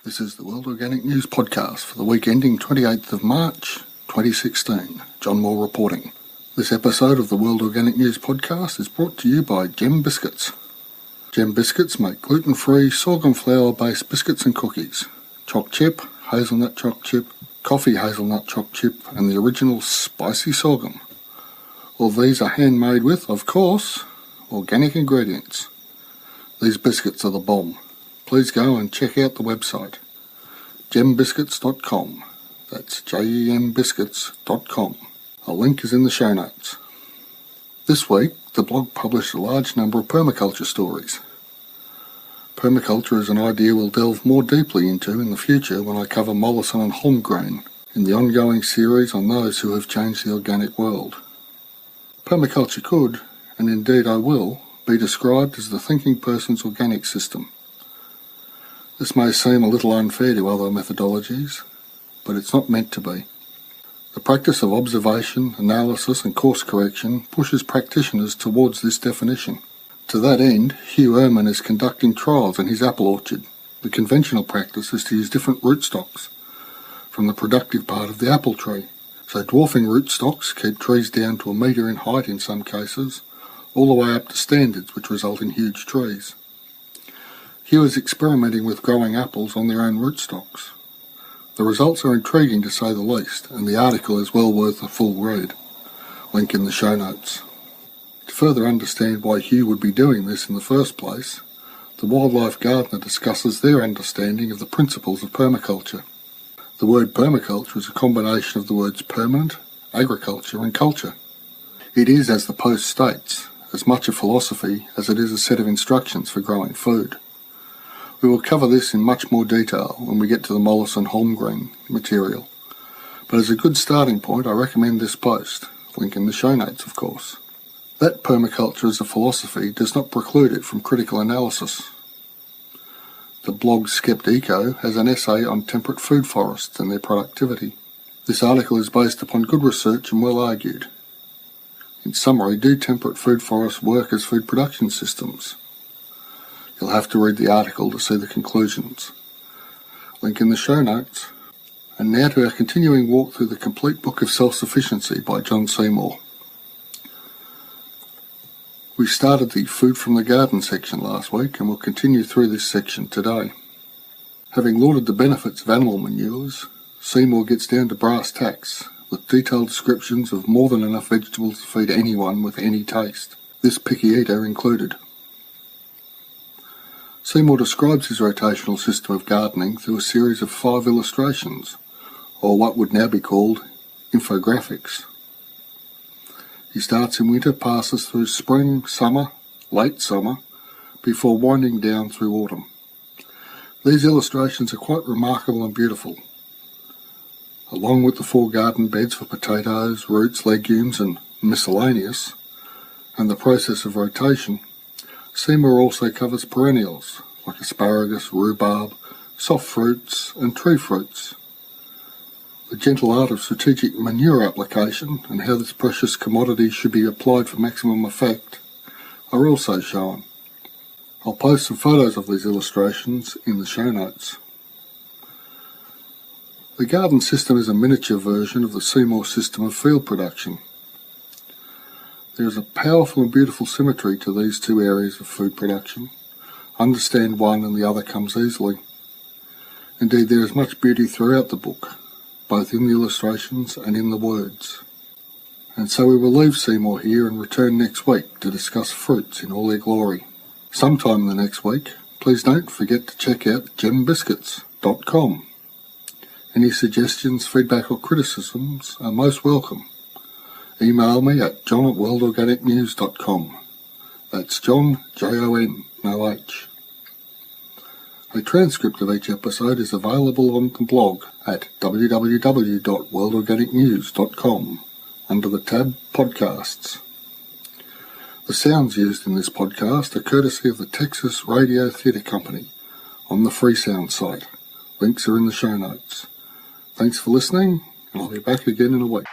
This is the World Organic News Podcast for the week ending 28th of March 2016. John Moore reporting. This episode of the World Organic News Podcast is brought to you by Gem Biscuits. Gem Biscuits make gluten-free, sorghum flour-based biscuits and cookies. Choc chip, hazelnut choc chip, coffee hazelnut choc chip, and the original spicy sorghum. All these are handmade with, of course, organic ingredients. These biscuits are the bomb. Please go and check out the website, gembiscuits.com. That's gembiscuits.com. A link is in the show notes. This week, the blog published a large number of permaculture stories. Permaculture is an idea we'll delve more deeply into in the future when I cover Mollison and Holmgren in the ongoing series on those who have changed the organic world. Permaculture could, and indeed I will, be described as the thinking person's organic system. This may seem a little unfair to other methodologies, but it's not meant to be. The practice of observation, analysis and course correction pushes practitioners towards this definition. To that end, Hugh Ehrman is conducting trials in his apple orchard. The conventional practice is to use different rootstocks from the productive part of the apple tree. So dwarfing rootstocks keep trees down to 1 metre in height in some cases, all the way up to standards which result in huge trees. Hugh is experimenting with growing apples on their own rootstocks. The results are intriguing to say the least, and the article is well worth a full read. Link in the show notes. To further understand why Hugh would be doing this in the first place, the wildlife gardener discusses their understanding of the principles of permaculture. The word permaculture is a combination of the words permanent, agriculture and culture. It is, as the post states, as much a philosophy as it is a set of instructions for growing food. We will cover this in much more detail when we get to the Mollison-Holmgren material, but as a good starting point I recommend this post, link in the show notes of course. That permaculture as a philosophy does not preclude it from critical analysis. The blog Skept Eco has an essay on temperate food forests and their productivity. This article is based upon good research and well argued. In summary, do temperate food forests work as food production systems? You'll have to read the article to see the conclusions. Link in the show notes. And now to our continuing walk through the complete Book of Self Sufficiency by John Seymour. We started the Food from the Garden section last week and will continue through this section today. Having lauded the benefits of animal manures, Seymour gets down to brass tacks with detailed descriptions of more than enough vegetables to feed anyone with any taste, this picky eater included. Seymour describes his rotational system of gardening through a series of 5 illustrations, or what would now be called infographics. He starts in winter, passes through spring, summer, late summer, before winding down through autumn. These illustrations are quite remarkable and beautiful. Along with the 4 garden beds for potatoes, roots, legumes and miscellaneous, and the process of rotation, Seymour also covers perennials like asparagus, rhubarb, soft fruits and tree fruits. The gentle art of strategic manure application and how this precious commodity should be applied for maximum effect are also shown. I'll post some photos of these illustrations in the show notes. The garden system is a miniature version of the Seymour system of field production. There is a powerful and beautiful symmetry to these 2 areas of food production. Understand one and the other comes easily. Indeed, there is much beauty throughout the book, both in the illustrations and in the words. And so we will leave Seymour here and return next week to discuss fruits in all their glory. Sometime in the next week, please don't forget to check out gembiscuits.com. Any suggestions, feedback or criticisms are most welcome. Email me at john@worldorganicnews.com. That's John, Jon, no H. A transcript of each episode is available on the blog at www.worldorganicnews.com under the tab Podcasts. The sounds used in this podcast are courtesy of the Texas Radio Theatre Company on the Freesound site. Links are in the show notes. Thanks for listening, and I'll be back again in a week.